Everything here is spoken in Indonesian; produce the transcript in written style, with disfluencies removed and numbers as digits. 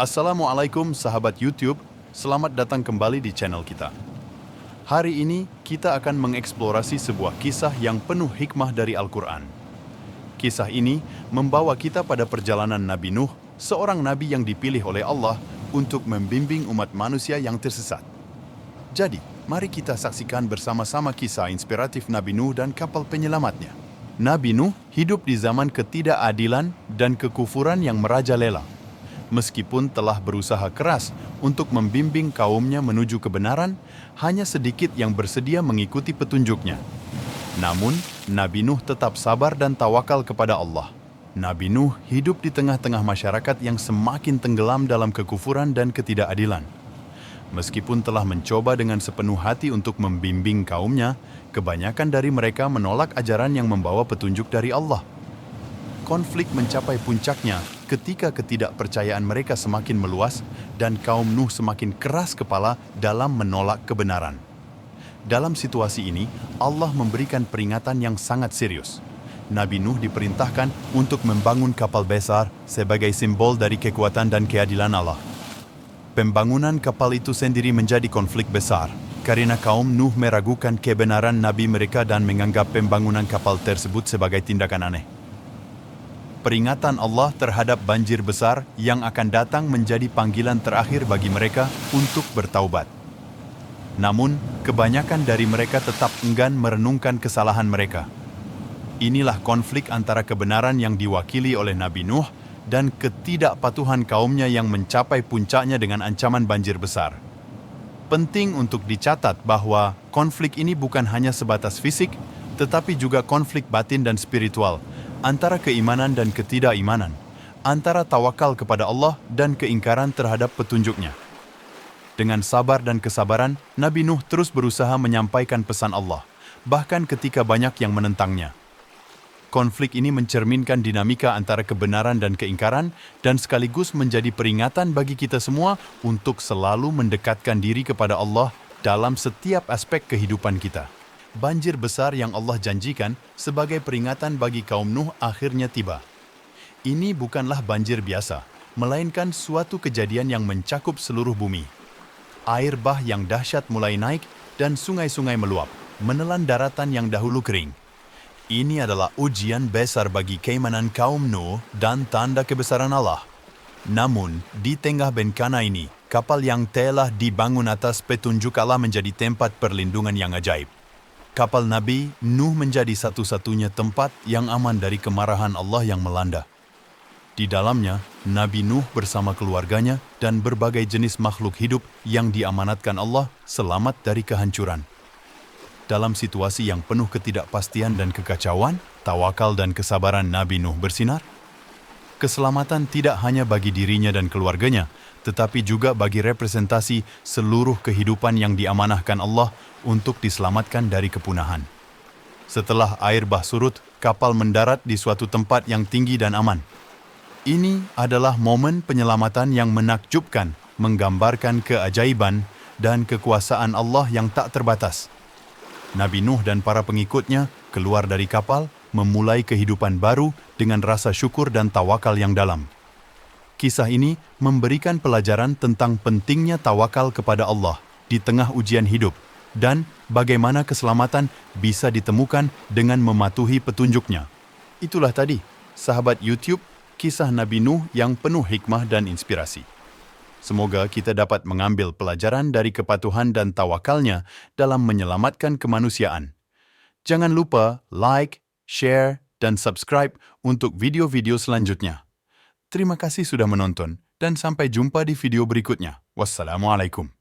Assalamualaikum sahabat YouTube, selamat datang kembali di channel kita. Hari ini kita akan mengeksplorasi sebuah kisah yang penuh hikmah dari Al-Quran. Kisah ini membawa kita pada perjalanan Nabi Nuh, seorang nabi yang dipilih oleh Allah untuk membimbing umat manusia yang tersesat. Jadi, mari kita saksikan bersama-sama kisah inspiratif Nabi Nuh dan kapal penyelamatnya. Nabi Nuh hidup di zaman ketidakadilan dan kekufuran yang merajalela. Meskipun telah berusaha keras untuk membimbing kaumnya menuju kebenaran, hanya sedikit yang bersedia mengikuti petunjuknya. Namun, Nabi Nuh tetap sabar dan tawakal kepada Allah. Nabi Nuh hidup di tengah-tengah masyarakat yang semakin tenggelam dalam kekufuran dan ketidakadilan. Meskipun telah mencoba dengan sepenuh hati untuk membimbing kaumnya, kebanyakan dari mereka menolak ajaran yang membawa petunjuk dari Allah. Konflik mencapai puncaknya ketika ketidakpercayaan mereka semakin meluas dan kaum Nuh semakin keras kepala dalam menolak kebenaran. Dalam situasi ini, Allah memberikan peringatan yang sangat serius. Nabi Nuh diperintahkan untuk membangun kapal besar sebagai simbol dari kekuatan dan keadilan Allah. Pembangunan kapal itu sendiri menjadi konflik besar, karena kaum Nuh meragukan kebenaran Nabi mereka dan menganggap pembangunan kapal tersebut sebagai tindakan aneh. Peringatan Allah terhadap banjir besar yang akan datang menjadi panggilan terakhir bagi mereka untuk bertaubat. Namun, kebanyakan dari mereka tetap enggan merenungkan kesalahan mereka. Inilah konflik antara kebenaran yang diwakili oleh Nabi Nuh dan ketidakpatuhan kaumnya yang mencapai puncaknya dengan ancaman banjir besar. Penting untuk dicatat bahwa konflik ini bukan hanya sebatas fisik, tetapi juga konflik batin dan spiritual, antara keimanan dan ketidakimanan, antara tawakal kepada Allah dan keingkaran terhadap petunjuknya. Dengan sabar dan kesabaran, Nabi Nuh terus berusaha menyampaikan pesan Allah, bahkan ketika banyak yang menentangnya. Konflik ini mencerminkan dinamika antara kebenaran dan keingkaran dan sekaligus menjadi peringatan bagi kita semua untuk selalu mendekatkan diri kepada Allah dalam setiap aspek kehidupan kita. Banjir besar yang Allah janjikan sebagai peringatan bagi kaum Nuh akhirnya tiba. Ini bukanlah banjir biasa, melainkan suatu kejadian yang mencakup seluruh bumi. Air bah yang dahsyat mulai naik dan sungai-sungai meluap, menelan daratan yang dahulu kering. Ini adalah ujian besar bagi keimanan kaum Nuh dan tanda kebesaran Allah. Namun, di tengah bencana ini, kapal yang telah dibangun atas petunjuk Allah menjadi tempat perlindungan yang ajaib. Kapal Nabi Nuh menjadi satu-satunya tempat yang aman dari kemarahan Allah yang melanda. Di dalamnya, Nabi Nuh bersama keluarganya dan berbagai jenis makhluk hidup yang diamanatkan Allah selamat dari kehancuran. Dalam situasi yang penuh ketidakpastian dan kekacauan, tawakal dan kesabaran Nabi Nuh bersinar. Keselamatan tidak hanya bagi dirinya dan keluarganya, tetapi juga bagi representasi seluruh kehidupan yang diamanahkan Allah untuk diselamatkan dari kepunahan. Setelah air bah surut, kapal mendarat di suatu tempat yang tinggi dan aman. Ini adalah momen penyelamatan yang menakjubkan, menggambarkan keajaiban dan kekuasaan Allah yang tak terbatas. Nabi Nuh dan para pengikutnya keluar dari kapal, memulai kehidupan baru dengan rasa syukur dan tawakal yang dalam. Kisah ini memberikan pelajaran tentang pentingnya tawakal kepada Allah di tengah ujian hidup dan bagaimana keselamatan bisa ditemukan dengan mematuhi petunjuknya. Itulah tadi, sahabat YouTube, kisah Nabi Nuh yang penuh hikmah dan inspirasi. Semoga kita dapat mengambil pelajaran dari kepatuhan dan tawakalnya dalam menyelamatkan kemanusiaan. Jangan lupa like, share, dan subscribe untuk video-video selanjutnya. Terima kasih sudah menonton dan sampai jumpa di video berikutnya. Wassalamualaikum.